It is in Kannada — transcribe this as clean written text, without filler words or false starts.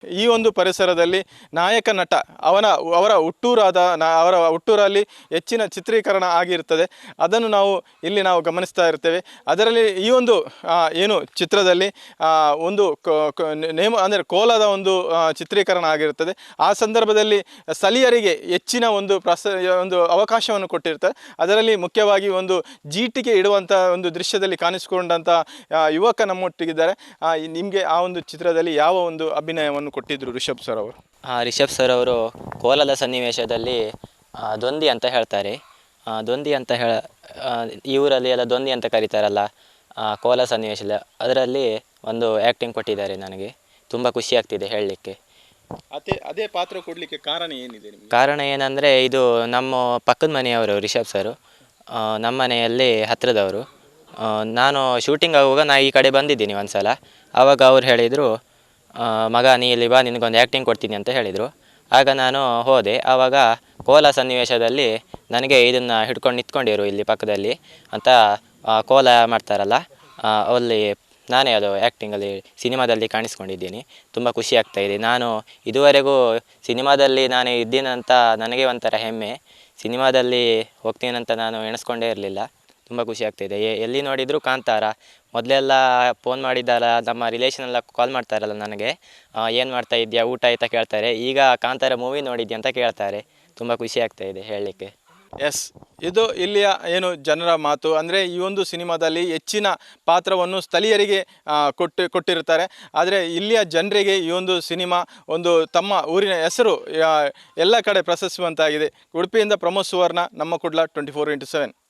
ಈ ಒಂದು ಪರಿಸರದಲ್ಲಿ ನಾಯಕ ನಟ ಅವರ ಅವರ ಹುಟ್ಟೂರಲ್ಲಿ ಹೆಚ್ಚಿನ ಚಿತ್ರೀಕರಣ ಆಗಿರ್ತದೆ. ಅದನ್ನು ಇಲ್ಲಿ ನಾವು ಗಮನಿಸ್ತಾ ಇರ್ತೇವೆ. ಅದರಲ್ಲಿ ಈ ಒಂದು ಏನು ಚಿತ್ರದಲ್ಲಿ ಒಂದು ನೇಮ ಅಂದರೆ ಕೋಲದ ಒಂದು ಚಿತ್ರೀಕರಣ ಆಗಿರುತ್ತದೆ. ಆ ಸಂದರ್ಭದಲ್ಲಿ ಸ್ಥಳೀಯರಿಗೆ ಹೆಚ್ಚಿನ ಒಂದು ಅವಕಾಶವನ್ನು ಕೊಟ್ಟಿರ್ತಾರೆ. ಅದರಲ್ಲಿ ಮುಖ್ಯವಾಗಿ ಒಂದು ಜೀಟಿಗೆ ಇಡುವಂಥ ಒಂದು ದೃಶ್ಯದಲ್ಲಿ ಕಾಣಿಸಿಕೊಂಡಂಥ ಯುವಕ ನಮ್ಮೊಟ್ಟಿಗಿದ್ದಾರೆ. ನಿಮಗೆ ಆ ಒಂದು ಚಿತ್ರದಲ್ಲಿ ಯಾವ ಒಂದು ಅಭಿನಯವನ್ನು ಕೊಟ್ಟಿದ್ರು ರಿಷಬ್ ಸರ್ ಅವರು? ರಿಷಬ್ ಸರ್ ಅವರು ಕೋಲದ ಸನ್ನಿವೇಶದಲ್ಲಿ ದೊಂದಿ ಅಂತ ಹೇಳ್ತಾರೆ. ದೊಂದಿ ಅಂತ ಈ ಊರಲ್ಲಿ ಎಲ್ಲ ದೊಂದಿ ಅಂತ ಕರೀತಾರಲ್ಲ, ಕೋಲ ಸನ್ನಿವೇಶದ ಅದರಲ್ಲಿ ಒಂದು ಆ್ಯಕ್ಟಿಂಗ್ ಕೊಟ್ಟಿದ್ದಾರೆ. ನನಗೆ ತುಂಬ ಖುಷಿ ಆಗ್ತಿದೆ ಹೇಳಲಿಕ್ಕೆ. ಅದೇ ಪಾತ್ರ ಕೊಡಲಿಕ್ಕೆ ಕಾರಣ ಏನಿದೆ ನಿಮಗೆ? ಕಾರಣ ಏನಂದರೆ, ಇದು ನಮ್ಮ ಪಕ್ಕದ ಮನೆಯವರು ರಿಷಬ್ ಸರು, ನಮ್ಮ ಮನೆಯಲ್ಲಿ ಹತ್ತಿರದವರು. ನಾನು ಶೂಟಿಂಗ್ ಆಗುವಾಗ ಈ ಕಡೆ ಬಂದಿದ್ದೀನಿ ಒಂದು ಸಲ. ಆವಾಗ ಅವ್ರು ಹೇಳಿದರು, ಮಗ ನೀ ಇಲ್ಲಿ ಬಾ, ನಿನಗೊಂದು ಆ್ಯಕ್ಟಿಂಗ್ ಕೊಡ್ತೀನಿ ಅಂತ ಹೇಳಿದರು. ಆಗ ನಾನು ಹೋದೆ. ಆವಾಗ ಕೋಲ ಸನ್ನಿವೇಶದಲ್ಲಿ ನನಗೆ ಇದನ್ನು ಹಿಡ್ಕೊಂಡು ನಿಂತ್ಕೊಂಡಿರು ಇಲ್ಲಿ ಪಕ್ಕದಲ್ಲಿ ಅಂತ ಕೋಲ ಮಾಡ್ತಾರಲ್ಲ, ಅಲ್ಲಿ ನಾನೇ ಅದು ಆ್ಯಕ್ಟಿಂಗಲ್ಲಿ ಸಿನಿಮಾದಲ್ಲಿ ಕಾಣಿಸ್ಕೊಂಡಿದ್ದೀನಿ. ತುಂಬ ಖುಷಿ ಆಗ್ತಾಯಿದೆ. ನಾನು ಇದುವರೆಗೂ ಸಿನಿಮಾದಲ್ಲಿ ನಾನು ಇದ್ದೀನಂತ ನನಗೆ ಒಂಥರ ಹೆಮ್ಮೆ. ಸಿನಿಮಾದಲ್ಲಿ ಹೋಗ್ತೀನಂತ ನಾನು ಎಣಿಸ್ಕೊಂಡೇ ಇರಲಿಲ್ಲ. ತುಂಬ ಖುಷಿ ಆಗ್ತಾಯಿದೆ. ಎಲ್ಲಿ ನೋಡಿದರೂ ಕಾಂತಾರ. ಮೊದಲೆಲ್ಲ ಫೋನ್ ಮಾಡಿದ್ದಾರ, ನಮ್ಮ ರಿಲೇಷನೆಲ್ಲ ಕಾಲ್ ಮಾಡ್ತಾರಲ್ಲ ನನಗೆ, ಏನು ಮಾಡ್ತಾ ಇದೆಯಾ, ಊಟ ಆಯ್ತಾ ಕೇಳ್ತಾರೆ. ಈಗ ಕಾಂತಾರ ಮೂವಿ ನೋಡಿದ್ಯಾ ಅಂತ ಕೇಳ್ತಾರೆ. ತುಂಬ ಖುಷಿ ಆಗ್ತಾಯಿದೆ ಹೇಳಲಿಕ್ಕೆ. ಎಸ್, ಇದು ಇಲ್ಲಿಯ ಏನು ಜನರ ಮಾತು. ಅಂದರೆ ಈ ಒಂದು ಸಿನಿಮಾದಲ್ಲಿ ಹೆಚ್ಚಿನ ಪಾತ್ರವನ್ನು ಸ್ಥಳೀಯರಿಗೆ ಕೊಟ್ಟಿರ್ತಾರೆ. ಆದರೆ ಇಲ್ಲಿಯ ಜನರಿಗೆ ಈ ಒಂದು ಸಿನಿಮಾ ಒಂದು ತಮ್ಮ ಊರಿನ ಹೆಸರು ಎಲ್ಲ ಕಡೆ ಪ್ರಶಸ್ತಿವಂತಾಗಿದೆ. ಉಡುಪಿಯಿಂದ ಪ್ರಮೋದ್ ಸುವರ್ಣ, ನಮ್ಮ ಕುಡ್ಲ 24x7.